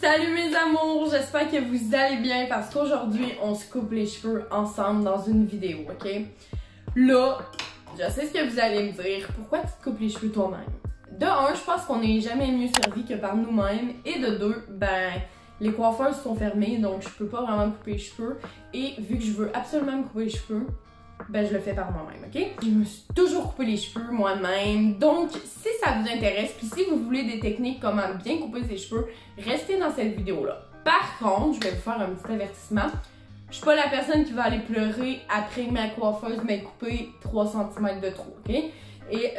Salut mes amours, j'espère que vous allez bien parce qu'aujourd'hui on se coupe les cheveux ensemble dans une vidéo, ok? Là, je sais ce que vous allez me dire, pourquoi tu te coupes les cheveux toi-même? De un, je pense qu'on n'est jamais mieux servi que par nous-mêmes, et de deux, ben, les coiffeuses sont fermées donc je peux pas vraiment me couper les cheveux, et vu que je veux absolument me couper les cheveux, ben je le fais par moi-même, ok? Je me suis toujours coupé les cheveux moi-même, donc si ça vous intéresse, puis si vous voulez des techniques comment bien couper ses cheveux, restez dans cette vidéo-là. Par contre, je vais vous faire un petit avertissement. Je suis pas la personne qui va aller pleurer après que ma coiffeuse m'ait coupé 3 cm de trop, ok? Et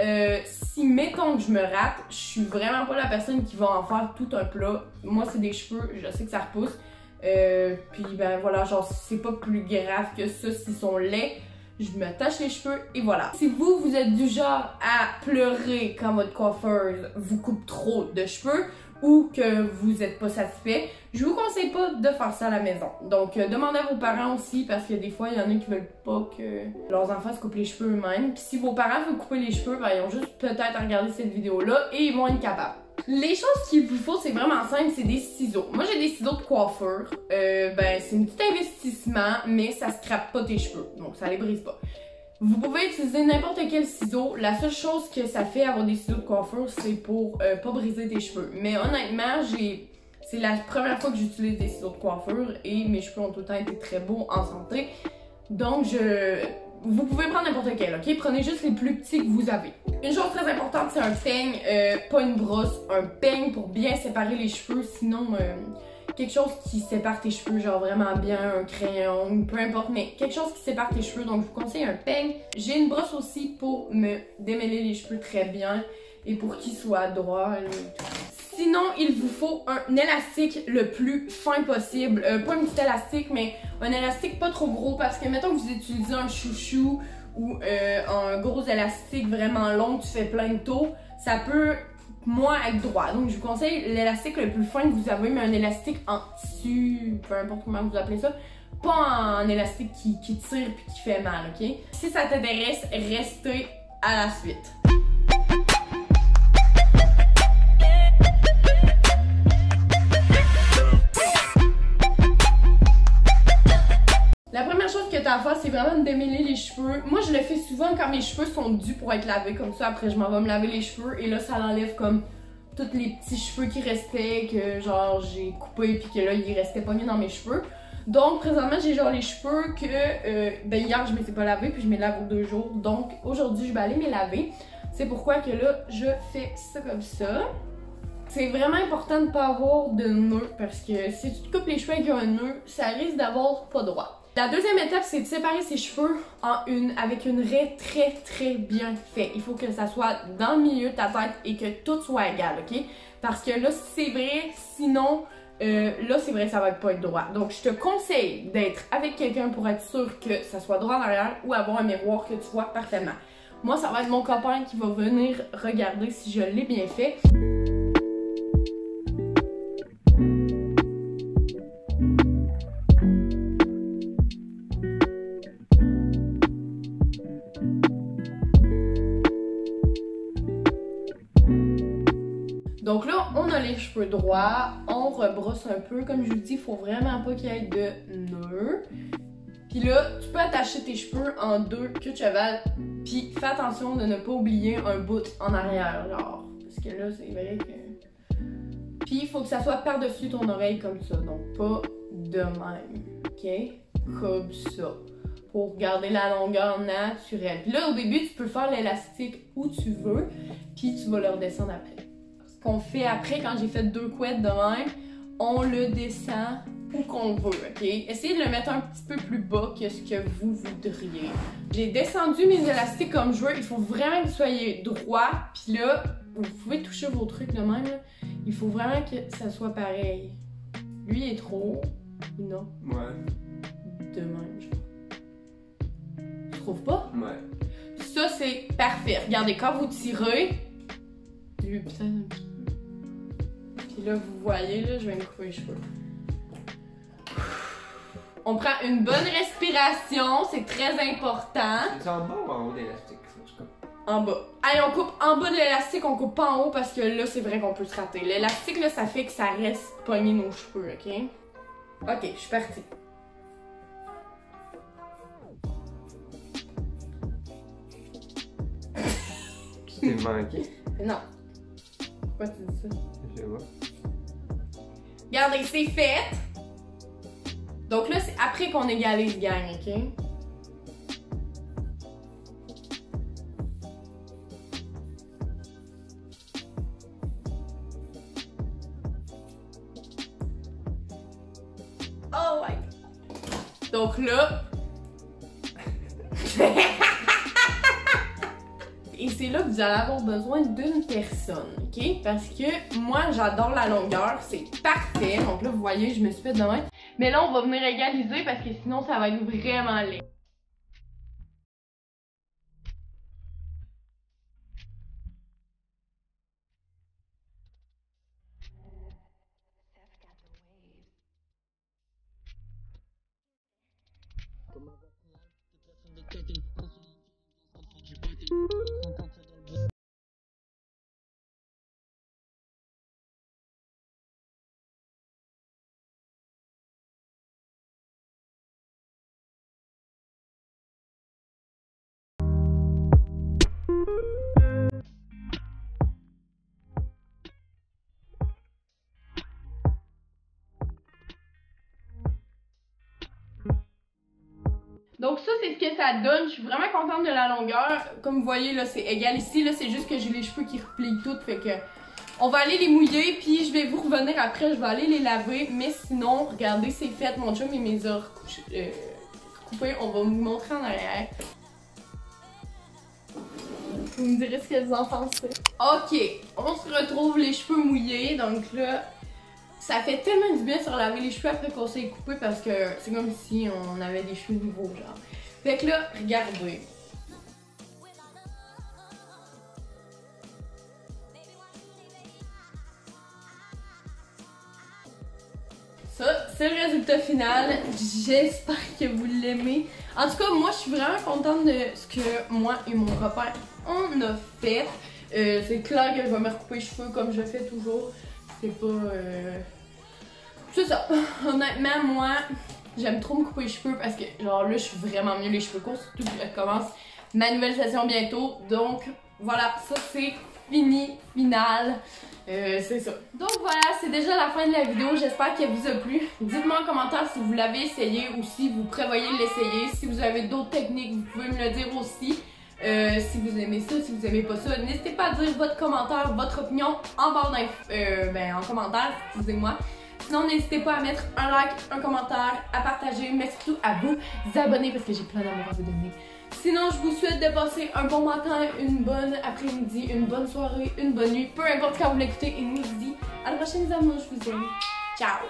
si mettons que je me rate, je suis vraiment pas la personne qui va en faire tout un plat. Moi c'est des cheveux, je sais que ça repousse. Puis ben voilà, genre c'est pas plus grave que ça s'ils sont laids. Je me tâche les cheveux et voilà. Si vous êtes du genre à pleurer quand votre coiffeuse vous coupe trop de cheveux ou que vous n'êtes pas satisfait, je vous conseille pas de faire ça à la maison. Donc demandez à vos parents aussi parce que des fois il y en a qui veulent pas que leurs enfants se coupent les cheveux eux-mêmes. Puis si vos parents veulent couper les cheveux, ben, ils ont juste peut-être à regarder cette vidéo-là et ils vont être capables. Les choses qu'il vous faut, c'est vraiment simple, c'est des ciseaux. Moi, j'ai des ciseaux de coiffure. Ben, c'est un petit investissement, mais ça scrape pas tes cheveux, donc ça les brise pas. Vous pouvez utiliser n'importe quel ciseau. La seule chose que ça fait avoir des ciseaux de coiffure, c'est pour pas briser tes cheveux. Mais honnêtement, c'est la première fois que j'utilise des ciseaux de coiffure et mes cheveux ont tout le temps été très beaux, en santé. Donc, vous pouvez prendre n'importe quel, ok? Prenez juste les plus petits que vous avez. Une chose très importante, c'est un peigne, pas une brosse, un peigne pour bien séparer les cheveux, sinon quelque chose qui sépare tes cheveux, genre vraiment bien, un crayon, peu importe, mais quelque chose qui sépare tes cheveux, donc je vous conseille un peigne. J'ai une brosse aussi pour me démêler les cheveux très bien et pour qu'ils soient droits. Sinon, il vous faut un élastique le plus fin possible. Pas un petit élastique, mais un élastique pas trop gros parce que mettons que vous utilisez un chouchou ou un gros élastique vraiment long, tu fais plein de tours, ça peut moins être droit. Donc, je vous conseille l'élastique le plus fin que vous avez, mais un élastique en tissu, peu importe comment vous appelez ça, pas un élastique qui tire puis qui fait mal, ok? Si ça t'intéresse, restez à la suite. La première chose que tu as à faire, c'est vraiment de démêler les cheveux. Moi, je le fais souvent quand mes cheveux sont dus pour être lavés, comme ça. Après, je m'en vais me laver les cheveux et là, ça l'enlève comme tous les petits cheveux qui restaient, que genre j'ai coupé puis que là, ils restaient pognés dans mes cheveux. Donc, présentement, j'ai genre les cheveux que, ben hier, je ne m'étais pas lavé puis je me lave aux 2 jours. Donc, aujourd'hui, je vais aller me laver. C'est pourquoi que là, je fais ça comme ça. C'est vraiment important de ne pas avoir de nœud parce que si tu te coupes les cheveux avec un nœud, ça risque d'avoir pas droit. La deuxième étape, c'est de séparer ses cheveux avec une raie très bien faite. Il faut que ça soit dans le milieu de ta tête et que tout soit égal, ok? Parce que là, c'est vrai, sinon, là, c'est vrai, ça va pas être droit. Donc, je te conseille d'être avec quelqu'un pour être sûr que ça soit droit en arrière ou avoir un miroir que tu vois parfaitement. Moi, ça va être mon copain qui va venir regarder si je l'ai bien fait. Donc là, on a les cheveux droits, on rebrosse un peu. Comme je vous dis, il faut vraiment pas qu'il y ait de nœuds. Puis là, tu peux attacher tes cheveux en 2 queues de cheval. Puis fais attention de ne pas oublier un bout en arrière, genre. Parce que là, c'est vrai que... Puis il faut que ça soit par-dessus ton oreille comme ça. Donc pas de même, ok? Comme ça. Pour garder la longueur naturelle. Puis là, au début, tu peux faire l'élastique où tu veux. Puis tu vas le redescendre après. Qu'on fait après, quand j'ai fait 2 couettes de même, on le descend où qu'on veut, ok? Essayez de le mettre un petit peu plus bas que ce que vous voudriez. J'ai descendu mes élastiques comme je veux, il faut vraiment que vous soyez droit, puis là, vous pouvez toucher vos trucs de même, là. Il faut vraiment que ça soit pareil. Lui il est trop, non? Ouais. De même, genre. Tu trouves pas? Ouais. Ça, c'est parfait. Regardez, quand vous tirez, lui, putain, un petit peu. Puis là, vous voyez, là, je vais me couper les cheveux. On prend une bonne respiration, c'est très important. C'est en bas ou en haut d'élastique? en bas. Allez, on coupe en bas de l'élastique, on coupe pas en haut parce que là, c'est vrai qu'on peut se rater. L'élastique, là, ça fait que ça reste pogné nos cheveux, ok? Ok, je suis partie. Tu t'es manqué? Non. Pourquoi tu dis ça? Je sais pas. Regardez, c'est fait. Donc là, c'est après qu'on égalise, gang, ok? Oh my God. Donc là... Et c'est là que vous allez avoir besoin d'une personne, ok? Parce que moi, j'adore la longueur, c'est parfait. Donc là, vous voyez, je me suis fait de même. Mais là, on va venir égaliser parce que sinon, ça va être vraiment laid. Donc ça, c'est ce que ça donne. Je suis vraiment contente de la longueur. Comme vous voyez, là, c'est égal ici. Là, c'est juste que j'ai les cheveux qui replient toutes. Fait que on va aller les mouiller. Puis je vais vous revenir après. Je vais aller les laver. Mais sinon, regardez, c'est fait. Mon chum, il mes a recoupés. On va vous montrer en arrière. Vous me direz ce que vous en pensez. Ok, on se retrouve les cheveux mouillés. Donc là... Ça fait tellement du bien de se laver les cheveux après qu'on s'est coupé parce que c'est comme si on avait des cheveux nouveaux, genre. Fait que là, regardez. Ça, c'est le résultat final. J'espère que vous l'aimez. En tout cas, moi, je suis vraiment contente de ce que moi et mon copain, on a fait. C'est clair que je vais me recouper les cheveux comme je fais toujours. C'est pas... C'est ça. Honnêtement, moi, j'aime trop me couper les cheveux parce que, genre, là, je suis vraiment mieux les cheveux courts. Surtout que je commence ma nouvelle session bientôt. Donc, voilà, ça, c'est fini, final. C'est ça. Donc, voilà, c'est déjà la fin de la vidéo. J'espère qu'elle vous a plu. Dites-moi en commentaire si vous l'avez essayé ou si vous prévoyez l'essayer. Si vous avez d'autres techniques, vous pouvez me le dire aussi. Si vous aimez ça, si vous aimez pas ça, n'hésitez pas à dire votre commentaire, votre opinion en barre en commentaire, excusez-moi. Sinon, n'hésitez pas à mettre un like, un commentaire, à partager, mais surtout à vous abonner parce que j'ai plein d'amour à vous donner. Sinon, je vous souhaite de passer un bon matin, une bonne après-midi, une bonne soirée, une bonne nuit, peu importe quand vous l'écoutez, et nous je dis à la prochaine, les amours, je vous aime. Ciao!